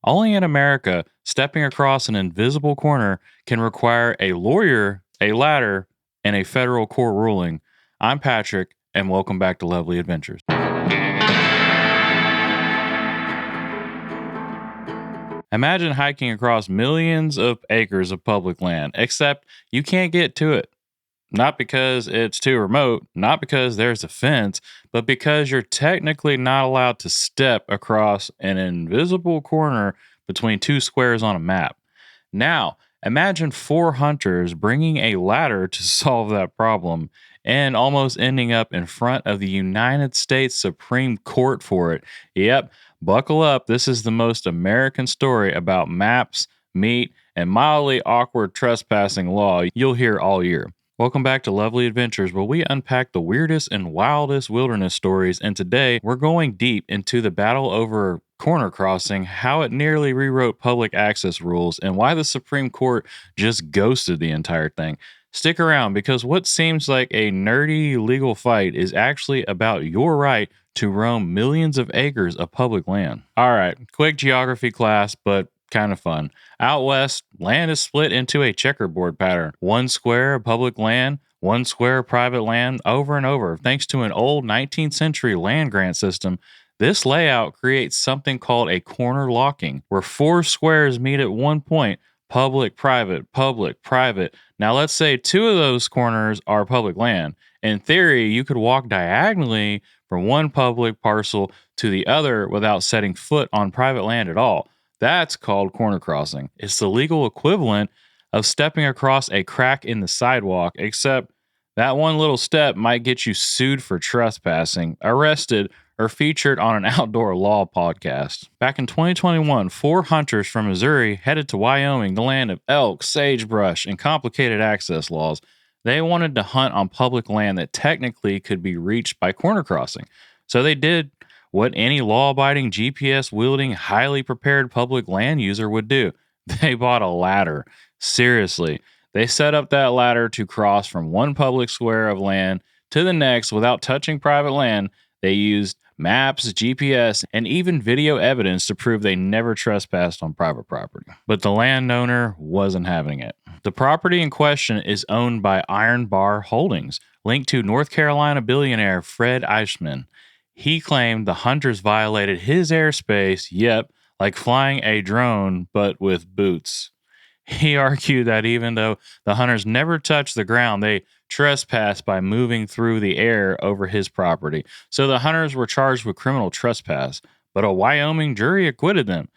Only in America, stepping across an invisible corner can require a lawyer, a ladder, and a federal court ruling. I'm Patrick, and welcome back to Lovely Adventures. Imagine hiking across millions of acres of public land, except you can't get to it. Not because it's too remote, not because there's a fence, but because you're technically not allowed to step across an invisible corner between two squares on a map. Now, imagine four hunters bringing a ladder to solve that problem and almost ending up in front of the United States Supreme Court for it. Yep, buckle up. This is the most American story about maps, meat, and mildly awkward trespassing law you'll hear all year. Welcome back to Lovely Adventures, where we unpack the weirdest and wildest wilderness stories. And today we're going deep into the battle over corner crossing, how it nearly rewrote public access rules, and why the Supreme Court just ghosted the entire thing. Stick around because what seems like a nerdy legal fight is actually about your right to roam millions of acres of public land. All right, quick geography class, but kind of fun. Out west, land is split into a checkerboard pattern. One square of public land, one square of private land, over and over. Thanks to an old 19th century land grant system, this layout creates something called a corner locking, where four squares meet at one point. Public, private. Now let's say two of those corners are public land. In theory, you could walk diagonally from one public parcel to the other without setting foot on private land at all. That's called corner crossing. It's the legal equivalent of stepping across a crack in the sidewalk, except that one little step might get you sued for trespassing, arrested, or featured on an outdoor law podcast. Back in 2021, four hunters from Missouri headed to Wyoming, the land of elk, sagebrush, and complicated access laws. They wanted to hunt on public land that technically could be reached by corner crossing. So they did what any law-abiding, GPS-wielding, highly prepared public land user would do. They bought a ladder. Seriously. They set up that ladder to cross from one public square of land to the next without touching private land. They used maps, GPS, and even video evidence to prove they never trespassed on private property. But the landowner wasn't having it. The property in question is owned by Iron Bar Holdings, linked to North Carolina billionaire Fred Eichmann. He claimed the hunters violated his airspace, like flying a drone, but with boots. He argued that even though the hunters never touched the ground, they trespassed by moving through the air over his property. So the hunters were charged with criminal trespass, but a Wyoming jury acquitted them.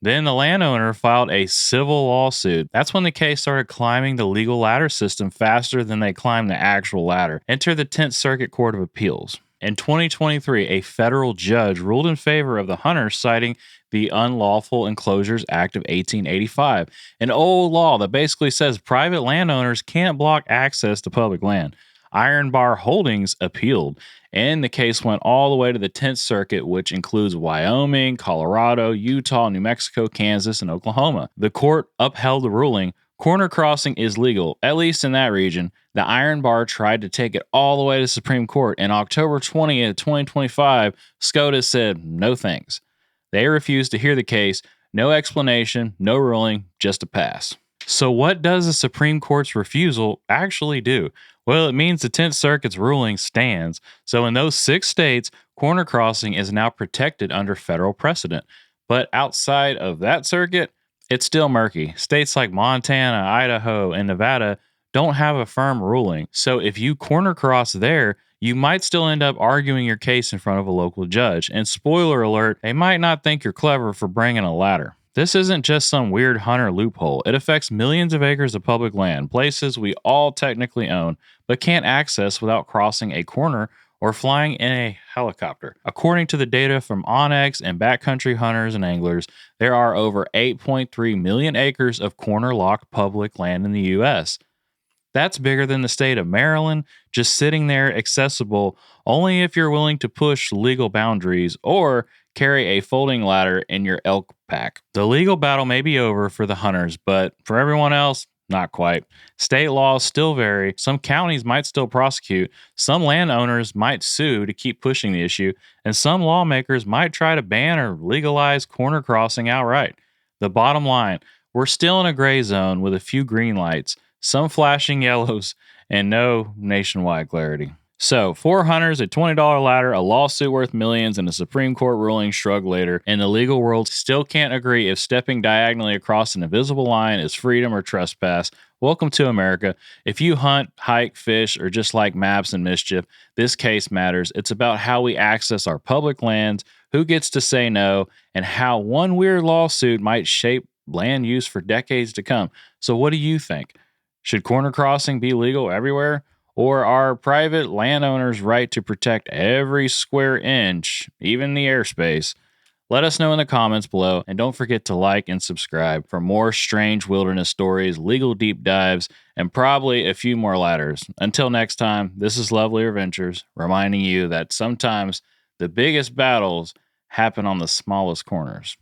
Then the landowner filed a civil lawsuit. That's when the case started climbing the legal ladder system faster than they climbed the actual ladder. Enter the 10th Circuit Court of Appeals. In 2023, a federal judge ruled in favor of the hunters, citing the Unlawful Enclosures Act of 1885, an old law that basically says private landowners can't block access to public land. Iron Bar Holdings appealed, and the case went all the way to the 10th Circuit, which includes Wyoming, Colorado, Utah, New Mexico, Kansas, and Oklahoma. The court upheld the ruling. Corner crossing is legal, at least in that region. The Iron Bar tried to take it all the way to the Supreme Court. In October 20th, 2025, SCOTUS said no thanks. They refused to hear the case. No explanation, no ruling, just a pass. So what does the Supreme Court's refusal actually do? Well, it means the 10th Circuit's ruling stands. So in those 6 states, corner crossing is now protected under federal precedent. But outside of that circuit, it's still murky. States like Montana, Idaho, and Nevada don't have a firm ruling. So if you corner cross there, you might still end up arguing your case in front of a local judge. And spoiler alert, they might not think you're clever for bringing a ladder. This isn't just some weird hunter loophole. It affects millions of acres of public land, places we all technically own, but can't access without crossing a corner or flying in a helicopter. According to the data from Onyx and Backcountry Hunters and Anglers, there are over 8.3 million acres of corner-locked public land in the U.S. That's bigger than the state of Maryland, just sitting there accessible only if you're willing to push legal boundaries or carry a folding ladder in your elk pack. The legal battle may be over for the hunters, but for everyone else, not quite. State laws still vary. Some counties might still prosecute. Some landowners might sue to keep pushing the issue. And some lawmakers might try to ban or legalize corner crossing outright. The bottom line, we're still in a gray zone with a few green lights, some flashing yellows, and no nationwide clarity. So, for hunters, a $20 ladder, a lawsuit worth millions, and a Supreme Court ruling shrug later, and the legal world still can't agree if stepping diagonally across an invisible line is freedom or trespass. Welcome to America. If you hunt, hike, fish, or just like maps and mischief, this case matters. It's about how we access our public lands, who gets to say no, and how one weird lawsuit might shape land use for decades to come. So, what do you think? Should corner crossing be legal everywhere? Or are private landowners' right to protect every square inch, even the airspace? Let us know in the comments below, and don't forget to like and subscribe for more strange wilderness stories, legal deep dives, and probably a few more ladders. Until next time, this is LoveLeigh Adventures, reminding you that sometimes the biggest battles happen on the smallest corners.